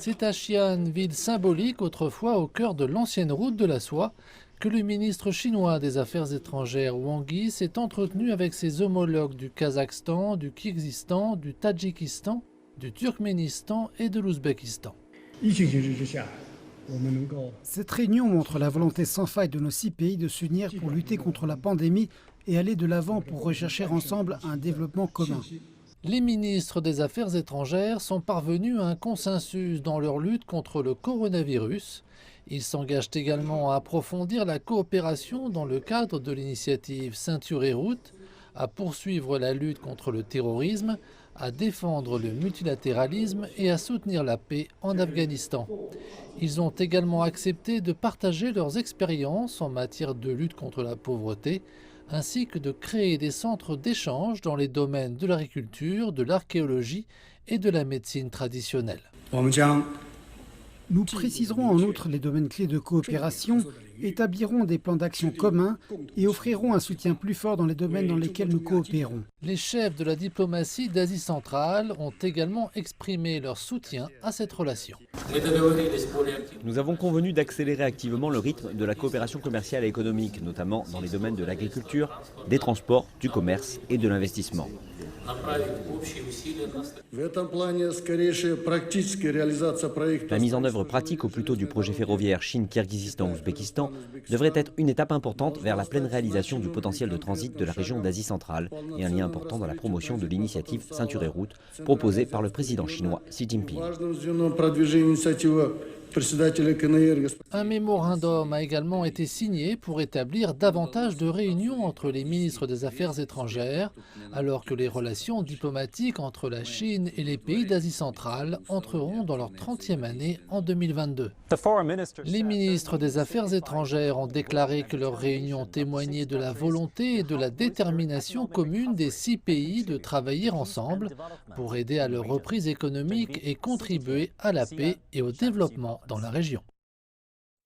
C'est à Xi'an, ville symbolique autrefois au cœur de l'ancienne route de la soie, que le ministre chinois des Affaires étrangères Wang Yi s'est entretenu avec ses homologues du Kazakhstan, du Kirghizistan, du Tadjikistan, du Turkménistan et de l'Ouzbékistan. Cette réunion montre la volonté sans faille de nos 6 pays de s'unir pour lutter contre la pandémie et aller de l'avant pour rechercher ensemble un développement commun. Les ministres des Affaires étrangères sont parvenus à un consensus dans leur lutte contre le coronavirus. Ils s'engagent également à approfondir la coopération dans le cadre de l'initiative Ceinture et Route, à poursuivre la lutte contre le terrorisme, à défendre le multilatéralisme et à soutenir la paix en Afghanistan. Ils ont également accepté de partager leurs expériences en matière de lutte contre la pauvreté, ainsi que de créer des centres d'échange dans les domaines de l'agriculture, de l'archéologie et de la médecine traditionnelle. Nous préciserons en outre les domaines clés de coopération, établirons des plans d'action communs et offrirons un soutien plus fort dans les domaines dans lesquels nous coopérons. Les chefs de la diplomatie d'Asie centrale ont également exprimé leur soutien à cette relation. Nous avons convenu d'accélérer activement le rythme de la coopération commerciale et économique, notamment dans les domaines de l'agriculture, des transports, du commerce et de l'investissement. La mise en œuvre pratique au plus tôt du projet ferroviaire Chine-Kirghizistan-Ouzbékistan devrait être une étape importante vers la pleine réalisation du potentiel de transit de la région d'Asie centrale et un lien important dans la promotion de l'initiative Ceinture et Route proposée par le président chinois Xi Jinping. Un mémorandum a également été signé pour établir davantage de réunions entre les ministres des Affaires étrangères, alors que les relations diplomatiques entre la Chine et les pays d'Asie centrale entreront dans leur 30e année en 2022. Les ministres des Affaires étrangères ont déclaré que leurs réunions témoignaient de la volonté et de la détermination commune des 6 pays de travailler ensemble pour aider à leur reprise économique et contribuer à la paix et au développement dans la région.